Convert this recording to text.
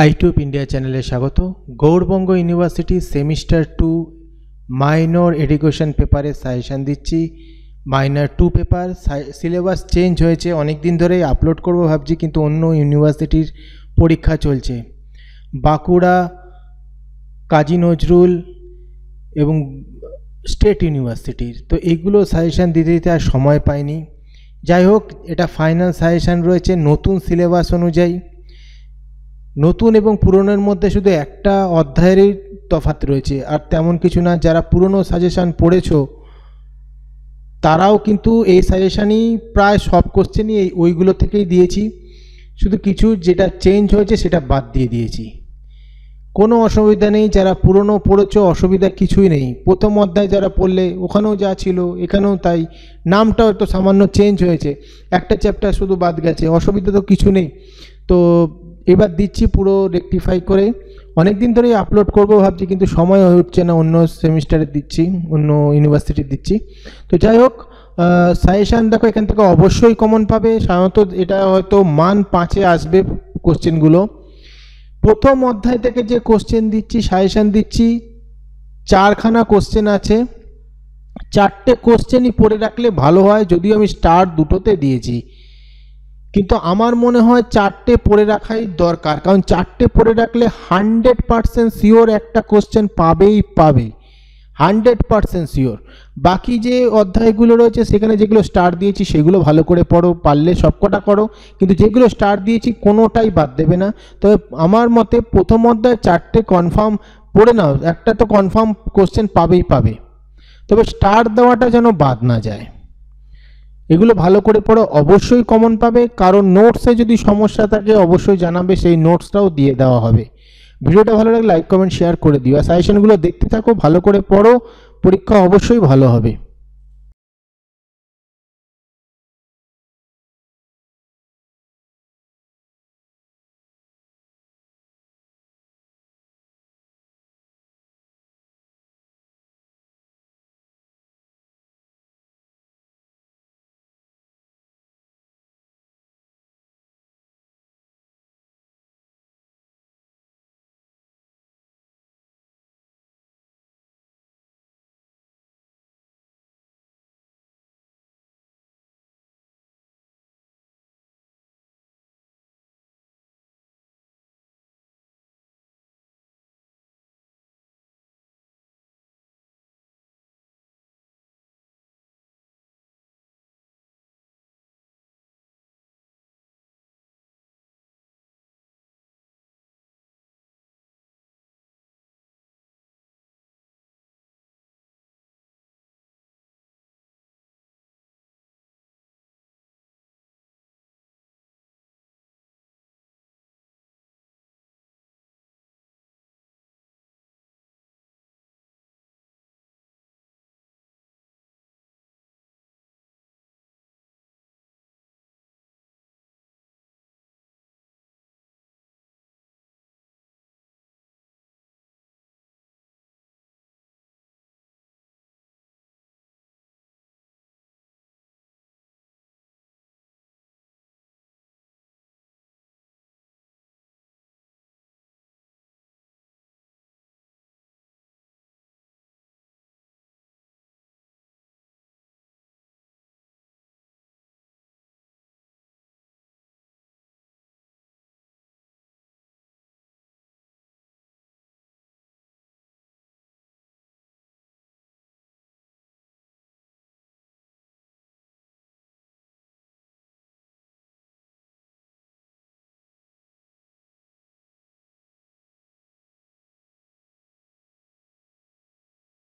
আইটিউব India চ্যানেলে স্বাগত। Gour Banga university semester 2 minor education পেপারে সাজেশান দিচ্ছি। মাইনর 2 পেপার সিলেবাস চেঞ্জ হয়েছে, অনেক দিন ধরেই আপলোড করব ভাবছি, কিন্তু অন্য ইউনিভার্সিটির পরীক্ষা চলছে, বাঁকুড়া, কাজী নজরুল এবং স্টেট ইউনিভার্সিটির। তো এইগুলো সাজেশান দিতে দিতে আর সময় পাইনি। যাই হোক, এটা ফাইনাল সাজেশান রয়েছে নতুন সিলেবাস অনুযায়ী। নতুন এবং পুরনোর মধ্যে শুধু একটা অধ্যায়েরই তফাৎ রয়েছে, আর তেমন কিছু না। যারা পুরনো সাজেশান পড়েছো তারাও কিন্তু এই সাজেশানই প্রায় সব কোশ্চেনই ওইগুলো থেকেই দিয়েছি, শুধু কিছু যেটা চেঞ্জ হয়েছে সেটা বাদ দিয়ে দিয়েছি। কোনো অসুবিধা নেই, যারা পুরনো পড়েছো অসুবিধা কিছুই নেই। প্রথম অধ্যায় যারা পড়লে ওখানেও যা ছিল এখানেও তাই, নামটা হয়তো সামান্য চেঞ্জ হয়েছে, একটা চ্যাপ্টার শুধু বাদ গেছে, অসুবিধা তো কিছু নেই। তো এবার দিচ্ছি পুরো রেকটিফাই করে। অনেক দিন ধরেই আপলোড করব ভাবছি, কিন্তু সময় হয়ে উঠছে না, অন্য সেমিস্টারে দিচ্ছি, অন্য ইউনিভার্সিটি দিচ্ছি। তো যাই হোক, সাজেশান দেখো, এখান থেকে অবশ্যই কমন পাবে। সাধারণত এটা হয়তো মান 5-এ আসবে কোশ্চেনগুলো। প্রথম অধ্যায় থেকে যে কোশ্চেন দিচ্ছি, সাজেশান দিচ্ছি, 4খানা কোশ্চেন আছে। 4টে কোশ্চেনই পড়ে রাখলে ভালো হয়, যদিও আমি স্টার দুটোতে দিয়েছি, কিন্তু আমার মনে হয় 4টে পড়ে রাখাই দরকার। কারণ 4টে পড়ে রাখলে 100% শিওর একটা কোশ্চেন পাবেই পাবে, 100% শিওর। বাকি যে অধ্যায়গুলো রয়েছে সেখানে যেগুলো স্টার দিয়েছি সেগুলো ভালো করে পড়ো, পারলে সবকটা করো, কিন্তু যেগুলো স্টার দিয়েছি কোনোটাই বাদ দেবে না। তবে আমার মতে প্রথম অধ্যায় 4টে কনফার্ম পড়ে নাও, একটা তো কনফার্ম কোশ্চেন পাবেই পাবে, তবে স্টার দেওয়াটা যেন বাদ না যায়। এগুলো ভালো করে পড়ো, অবশ্যই কমন পাবে। কারণ নোটসে যদি সমস্যা থাকে অবশ্যই জানাবে, সেই নোটসটাও দিয়ে দেওয়া হবে। ভিডিওটা ভালো লাগলে লাইক কমেন্ট শেয়ার করে দিও, আর সাজেশনগুলো দেখতে থাকো, ভালো করে পড়ো, পরীক্ষা অবশ্যই ভালো হবে।